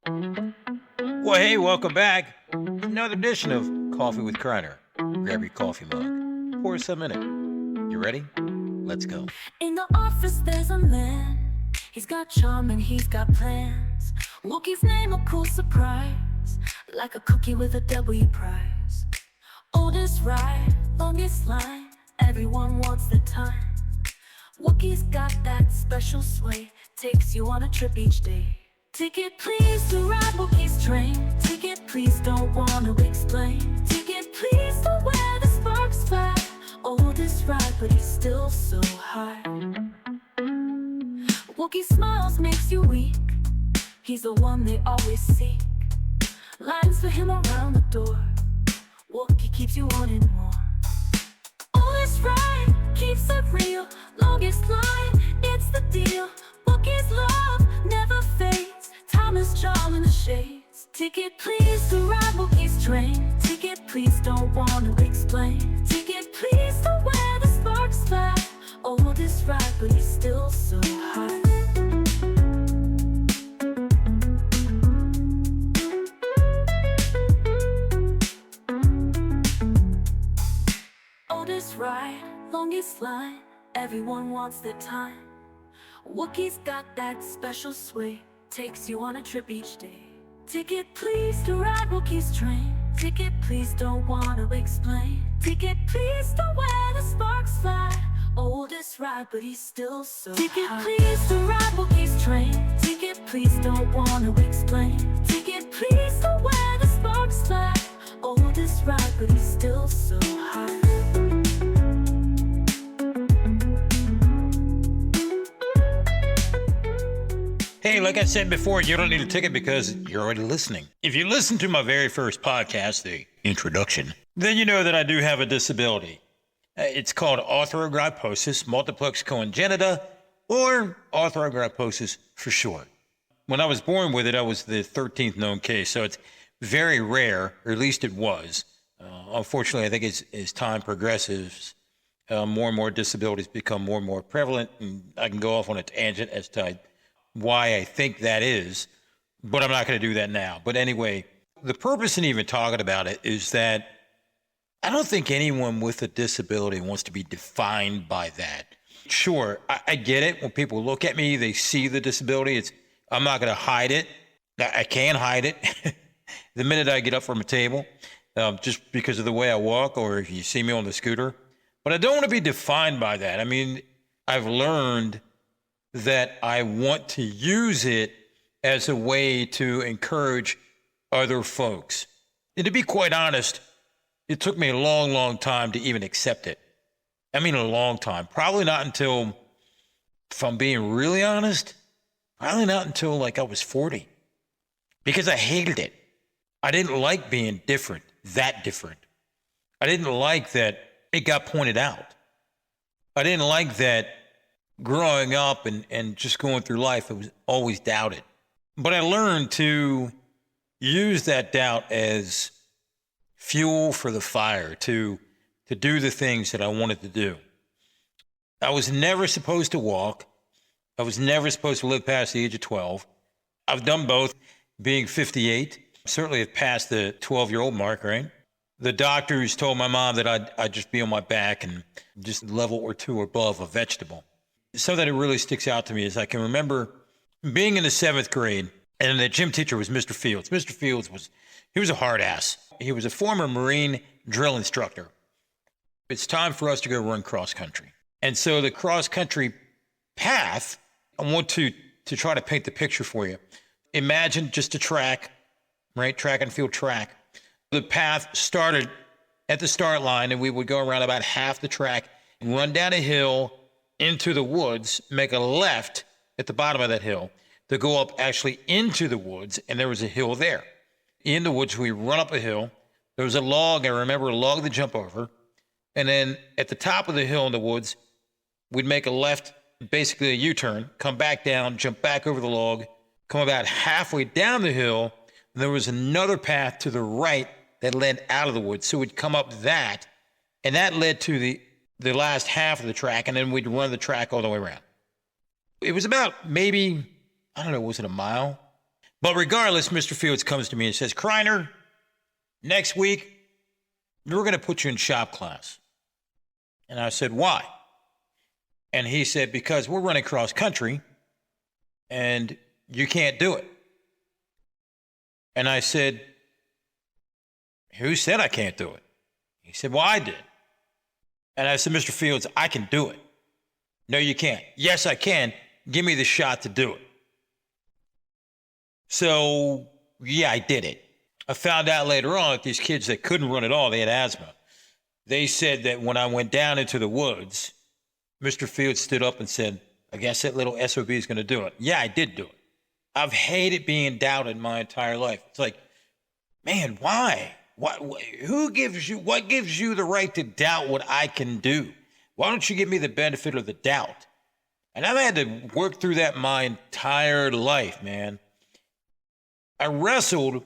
Well, hey, welcome back. Another edition of Coffee with Kreiner. Grab your coffee mug. Pour some in it. You ready? Let's go. In the office there's a man. He's got charm and he's got plans. Wookie's name a cool surprise, like a cookie with a W prize. Oldest ride, longest line, everyone wants the time. Wookie's got that special sway, takes you on a trip each day. Ticket please to ride Wookie's train. Ticket please, don't wanna explain. Ticket please to where the sparks fly. Oldest ride but he's still so high. Wookie smiles, makes you weak. He's the one they always seek. Lines for him around the door. Wookie keeps you wanting more. Oldest ride, keeps it real. Longest line, it's the deal. Wookie's love never fades. Timeless charm in the shades. Ticket please to ride Wookie's train. Ticket please, don't want to explain. Ticket please to where the sparks fly. Oldest ride but he's still so high. Oldest ride, longest line, everyone wants their time. Wookie's got that special sway, takes you on a trip each day. Ticket please to ride Wookie's train. Ticket please, don't want to explain. Ticket please to where the sparks fly. Oldest ride but he's still so high. Ticket please to ride Wookie's train. Ticket please, don't want to explain. Ticket please to where the sparks fly. Oldest ride but he's still so high. Hey, like I said before, you don't need a ticket because you're already listening. If you listen to my very first podcast, the introduction, then you know that I do have a disability. It's called arthrogryposis multiplex congenita, or arthrogryposis for short. When I was born with it, I was the 13th known case, so it's very rare, or at least it was. Unfortunately, I think as time progresses, more and more disabilities become more and more prevalent, and I can go off on a tangent as to why I think that is, but I'm not going to do that now. But anyway, the purpose in even talking about it is that I don't think anyone with a disability wants to be defined by that. Sure, I get it. When people look at me, they see the disability. I'm not going to hide it. I can hide it. The minute I get up from a table, just because of the way I walk, or if you see me on the scooter. But I don't want to be defined by that. I mean, I've learned that I want to use it as a way to encourage other folks. And to be quite honest, it took me a long, long time to even accept it. I mean, a long time. Probably not until, if I'm being really honest, probably not until like I was 40. Because I hated it. I didn't like being different, that different. I didn't like that it got pointed out. I didn't like that growing up and just going through life, it was always doubted. But I learned to use that doubt as fuel for the fire, to do the things that I wanted to do. I was never supposed to walk. I was never supposed to live past the age of 12. I've done both. Being 58, certainly have passed the 12-year-old mark, right? The doctors told my mom that I'd just be on my back and just a level or two above a vegetable. Something that really sticks out to me is I can remember being in the 7th grade, and the gym teacher was Mr. Fields. Mr. Fields was a hard ass. He was a former Marine drill instructor. It's time for us to go run cross country. And so the cross country path, I want to try to paint the picture for you. Imagine just a track, right? Track and field track. The path started at the start line, and we would go around about half the track and run down a hill into the woods, make a left at the bottom of that hill to go up actually into the woods, and there was a hill there. In the woods, we run up a hill. There was a log, I remember a log to jump over, and then at the top of the hill in the woods, we'd make a left, basically a U-turn, come back down, jump back over the log, come about halfway down the hill, and there was another path to the right that led out of the woods. So we'd come up that, and that led to the last half of the track, and then we'd run the track all the way around. It was about maybe, I don't know, was it a mile? But regardless, Mr. Fields comes to me and says, Kreiner, next week, we're going to put you in shop class. And I said, why? And he said, because we're running cross country and you can't do it. And I said, who said I can't do it? He said, well, I did. And I said, Mr. Fields, I can do it. No, you can't. Yes, I can. Give me the shot to do it. So, yeah, I did it. I found out later on that these kids that couldn't run at all, they had asthma. They said that when I went down into the woods, Mr. Fields stood up and said, I guess that little SOB is going to do it. Yeah, I did do it. I've hated being doubted my entire life. It's like, man, why? What gives you the right to doubt what I can do? Why don't you give me the benefit of the doubt? And I've had to work through that my entire life, man. I wrestled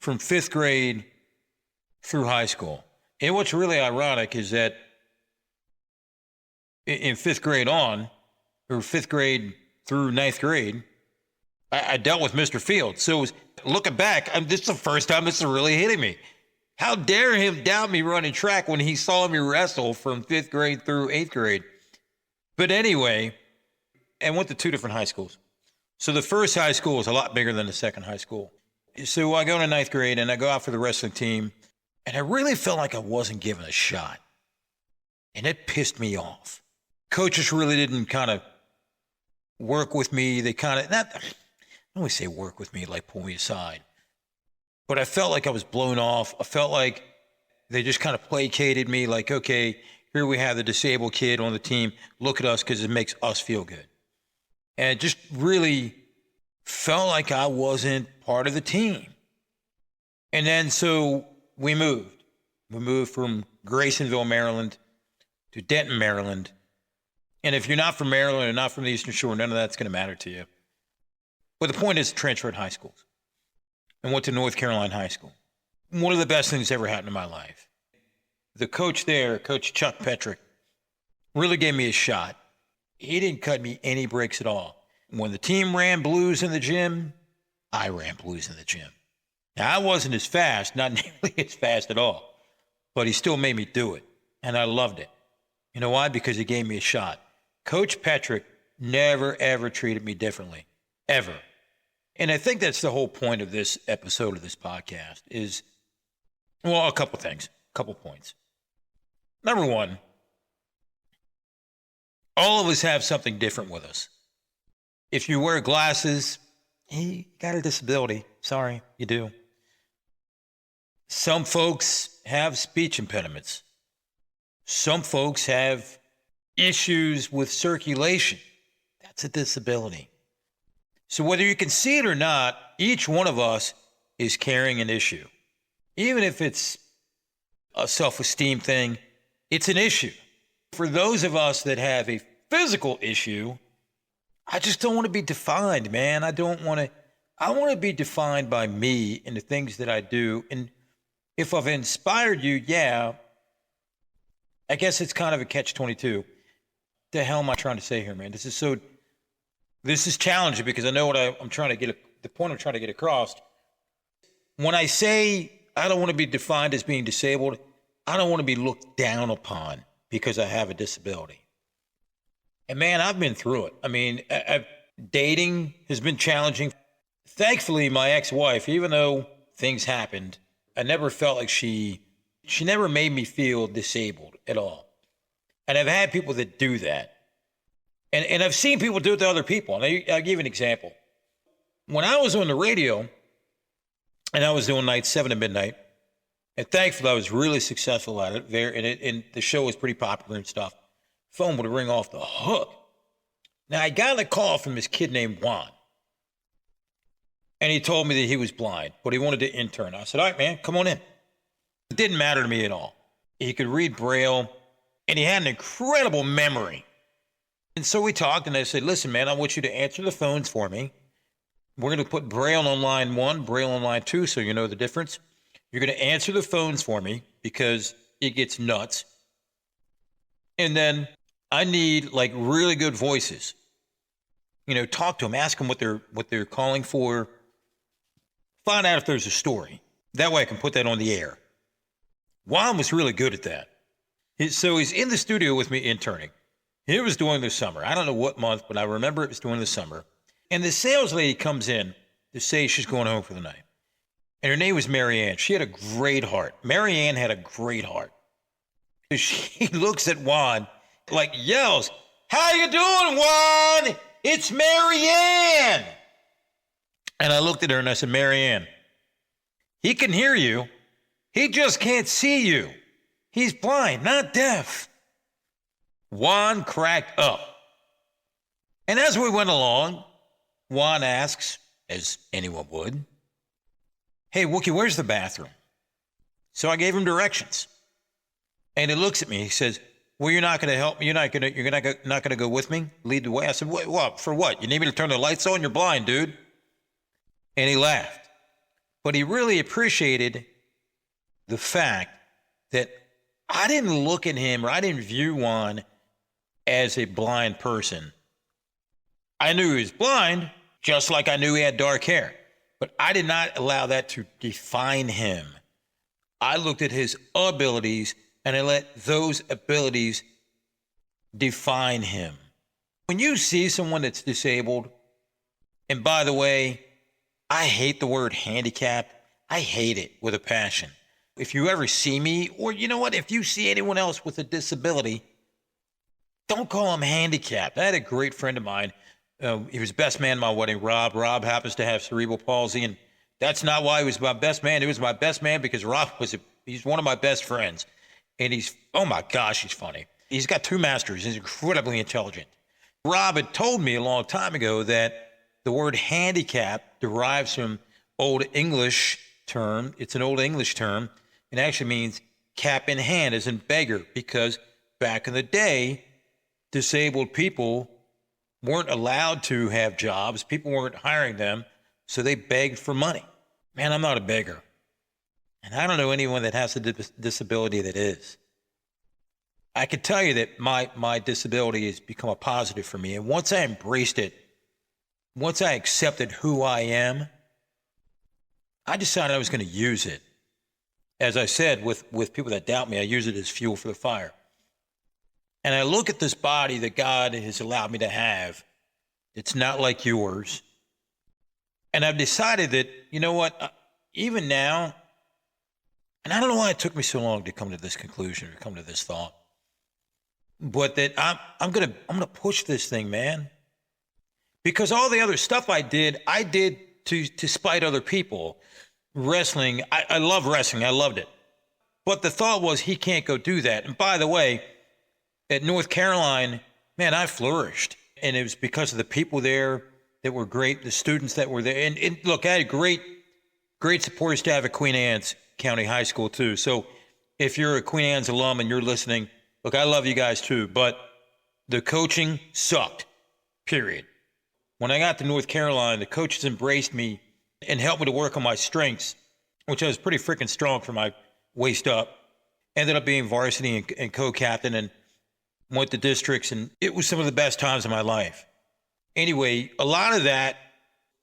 from 5th grade through high school. And what's really ironic is that in 5th grade on, or 5th grade through 9th grade, I dealt with Mr. Fields. So looking back, this is the first time this is really hitting me. How dare him doubt me running track when he saw me wrestle from 5th grade through 8th grade? But anyway, I went to 2 different high schools. So the first high school was a lot bigger than the second high school. So I go to 9th grade and I go out for the wrestling team, and I really felt like I wasn't given a shot. And it pissed me off. Coaches really didn't kind of work with me. They kind of, I always say work with me, like pull me aside. But I felt like I was blown off. I felt like they just kind of placated me, like, okay, here we have the disabled kid on the team. Look at us because it makes us feel good. And it just really felt like I wasn't part of the team. And then so we moved. We moved from Graysonville, Maryland to Denton, Maryland. And if you're not from Maryland or not from the Eastern Shore, none of that's going to matter to you. But the point is, transferred high schools and went to North Carolina High School. One of the best things ever happened in my life. The coach there, Coach Chuck Petrick, really gave me a shot. He didn't cut me any breaks at all. When the team ran blues in the gym, I ran blues in the gym. Now, I wasn't as fast, not nearly as fast at all, but he still made me do it, and I loved it. You know why? Because he gave me a shot. Coach Petrick never, ever treated me differently, ever. And I think that's the whole point of this episode of this podcast is, well, a couple things, a couple points. Number one, all of us have something different with us. If you wear glasses, you got a disability. Sorry, you do. Some folks have speech impediments. Some folks have issues with circulation. That's a disability. So whether you can see it or not, each one of us is carrying an issue. Even if it's a self-esteem thing, it's an issue. For those of us that have a physical issue, I just don't want to be defined, man. I want to be defined by me and the things that I do. And if I've inspired you, yeah, I guess it's kind of a catch-22. The hell am I trying to say here, man? This is challenging because I know what I'm trying to the point I'm trying to get across. When I say I don't want to be defined as being disabled, I don't want to be looked down upon because I have a disability. And man, I've been through it. I mean, dating has been challenging. Thankfully, my ex-wife, even though things happened, I never felt like she never made me feel disabled at all. And I've had people that do that. And I've seen people do it to other people. And I'll give you an example. When I was on the radio, and I was doing nights 7 to midnight, and thankfully I was really successful at it there, and the show was pretty popular and stuff. Phone would ring off the hook. Now, I got a call from this kid named Juan. And he told me that he was blind, but he wanted to intern. I said, all right, man, come on in. It didn't matter to me at all. He could read Braille, and he had an incredible memory. And so we talked, and I said, listen, man, I want you to answer the phones for me. We're going to put Braille on line 1, Braille on line 2, so you know the difference. You're going to answer the phones for me because it gets nuts. And then I need like really good voices. You know, talk to them, ask them what they're calling for. find out if there's a story. That way I can put that on the air. Juan was really good at that. So he's in the studio with me interning. It was during the summer. I don't know what month, but I remember it was during the summer. And the sales lady comes in to say she's going home for the night. And her name was Marianne. She had a great heart. Marianne had a great heart. She looks at Juan, like yells, "How you doing, Juan? It's Marianne." And I looked at her and I said, "Marianne, he can hear you. He just can't see you. He's blind, not deaf." Juan cracked up. And as we went along, Juan asks, as anyone would, "Hey, Wookie, where's the bathroom?" So I gave him directions. And he looks at me. He says, "Well, you're not going to help me. You're not going to go with me? Lead the way?" I said, "What? For what? You need me to turn the lights on? You're blind, dude." And he laughed. But he really appreciated the fact that I didn't look at him, or I didn't view Juan as a blind person. I knew he was blind, just like I knew he had dark hair. But I did not allow that to define him. I looked at his abilities, and I let those abilities define him. When you see someone that's disabled, and by the way, I hate the word handicapped. I hate it with a passion. If you ever see me, or you know what, if you see anyone else with a disability, don't call him handicapped. I had a great friend of mine. He was best man at my wedding, Rob. Rob happens to have cerebral palsy, and that's not why he was my best man. He was my best man because Rob he's one of my best friends. And oh my gosh, he's funny. He's got 2 masters. He's incredibly intelligent. Rob had told me a long time ago that the word handicap derives from Old English term. It's an Old English term. It actually means cap in hand, as in beggar, because back in the day, disabled people weren't allowed to have jobs. People weren't hiring them, so they begged for money. Man, I'm not a beggar. And I don't know anyone that has a disability that is. I can tell you that my disability has become a positive for me. And once I embraced it, once I accepted who I am, I decided I was going to use it. As I said, with people that doubt me, I use it as fuel for the fire. And I look at this body that God has allowed me to have. It's not like yours. And I've decided that, you know what, even now, and I don't know why it took me so long to come to this conclusion or come to this thought, but that I'm gonna push this thing, man. Because all the other stuff I did to spite other people. Wrestling, I love wrestling. I loved it. But the thought was, he can't go do that. And by the way, at North Carolina, man, I flourished. And it was because of the people there that were great, the students that were there. And look, I had great support staff at Queen Anne's County High School too. So if you're a Queen Anne's alum and you're listening, look, I love you guys too. But the coaching sucked, period. When I got to North Carolina, the coaches embraced me and helped me to work on my strengths, which I was pretty freaking strong for my waist up. Ended up being varsity and co-captain and went to districts, and it was some of the best times of my life. Anyway, a lot of that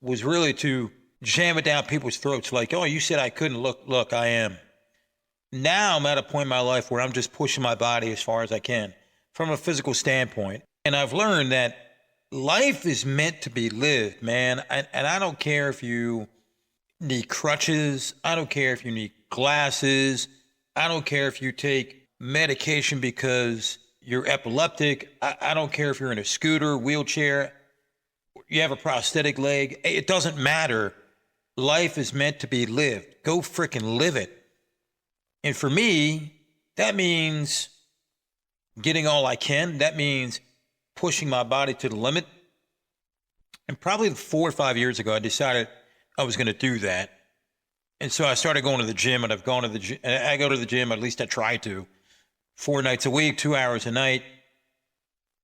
was really to jam it down people's throats like, "Oh, you said I couldn't. Look, I am." Now I'm at a point in my life where I'm just pushing my body as far as I can from a physical standpoint. And I've learned that life is meant to be lived, man. And I don't care if you need crutches. I don't care if you need glasses. I don't care if you take medication because you're epileptic. I don't care if you're in a scooter, wheelchair, you have a prosthetic leg. It doesn't matter. Life is meant to be lived. Go freaking live it. And for me, that means getting all I can. That means pushing my body to the limit. And probably 4 or 5 years ago, I decided I was going to do that. And so I started going to the gym, and I've gone to the gym. I go to the gym, at least I try to, 4 nights a week, 2 hours a night.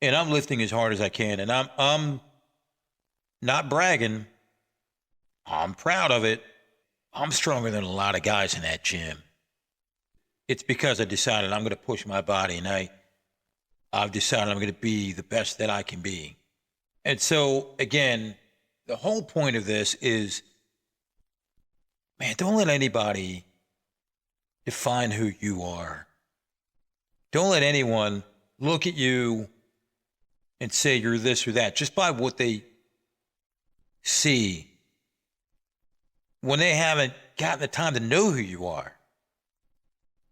And I'm lifting as hard as I can. And I'm not bragging. I'm proud of it. I'm stronger than a lot of guys in that gym. It's because I decided I'm going to push my body, and I've decided I'm going to be the best that I can be. And so, again, the whole point of this is Man, don't let anybody define who you are. Don't let anyone look at you and say you're this or that just by what they see when they haven't gotten the time to know who you are.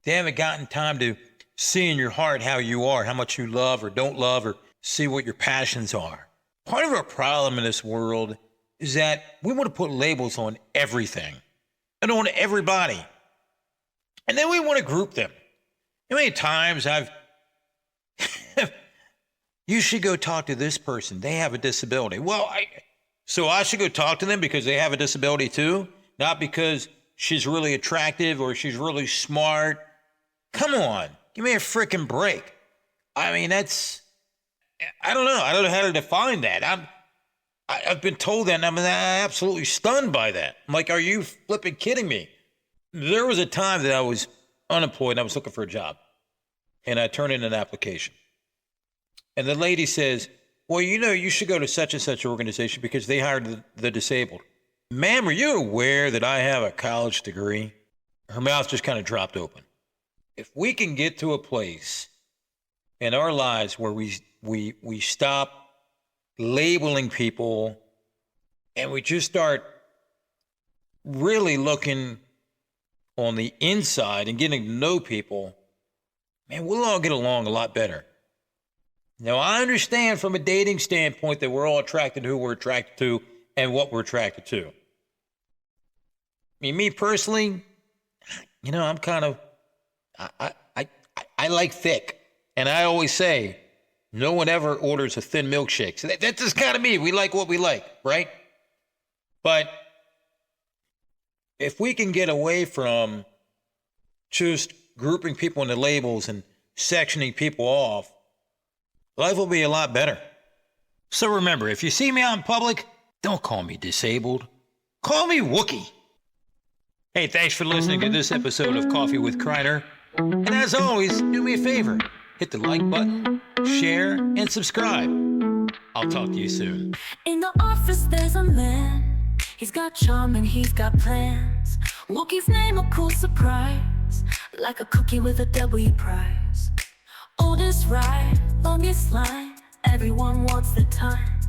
They haven't gotten time to see in your heart how you are, how much you love or don't love, or see what your passions are. Part of our problem in this world is that we want to put labels on everything and on everybody. And then we want to group them. How many times you should go talk to this person. They have a disability. Well, so I should go talk to them because they have a disability too? Not because she's really attractive or she's really smart. Come on, give me a freaking break. I mean, I don't know. I don't know how to define that. I've been told that and I'm absolutely stunned by that. I'm like, are you flipping kidding me? There was a time that I was unemployed and I was looking for a job. And I turned in an application. And the lady says, well, you should go to such and such organization because they hired the disabled. Ma'am, are you aware that I have a college degree? Her mouth just kind of dropped open. If we can get to a place in our lives where we stop labeling people and we just start really looking on the inside and getting to know people, man, we'll all get along a lot better. Now, I understand from a dating standpoint that we're all attracted to who we're attracted to and what we're attracted to. I mean, me personally, I'm kind of, I like thick. And I always say, no one ever orders a thin milkshake. So that's just kind of me. We like what we like, right? But if we can get away from just grouping people into labels and sectioning people off, life will be a lot better. So remember, if you see me out in public, don't call me disabled. Call me Wookie. Hey, thanks for listening to this episode of Coffee with Kreiner. And as always, do me a favor. Hit the like button, share, and subscribe. I'll talk to you soon. In the office there's a man. He's got charm and he's got plans. Wookie's name a cool surprise, like a cookie with a W prize. Oldest ride, longest line, everyone wants the time.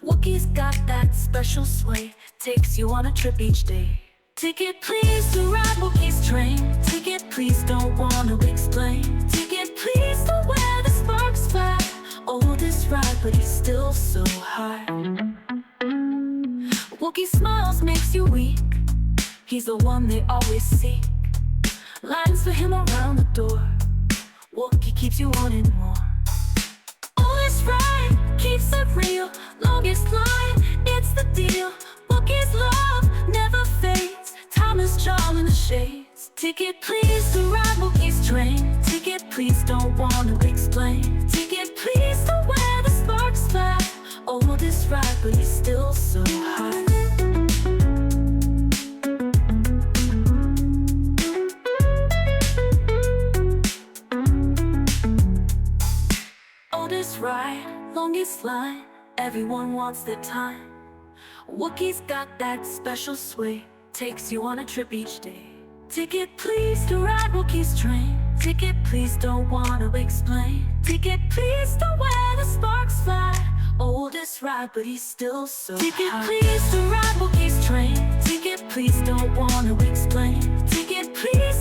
Wookie's got that special sway, takes you on a trip each day. Ticket please to ride Wookie's train. Ticket please, don't want to explain. Ticket please to where the sparks fly. Oldest ride, but he's still so high. Wookie smiles, makes you weak. He's the one they always seek. Lines for him around the door. Wookie keeps you wanting more. Oldest ride, keeps it real. Longest line, it's the deal. Wookie's love never fades. Time is charm in the shades. Ticket please to ride Wookie's train. Ticket please, don't want to explain. Ticket please to where the sparks fly. Oldest ride, but he's still so high. Oldest ride, longest line, everyone wants their time. Wookie's got that special sway, takes you on a trip each day. Ticket please to ride Wookie's train. Ticket please, don't want to explain. Ticket please to where the sparks fly. Oldest ride, but he's still so high. Ticket please to ride Wookie's train. Ticket please, don't want to explain. Ticket please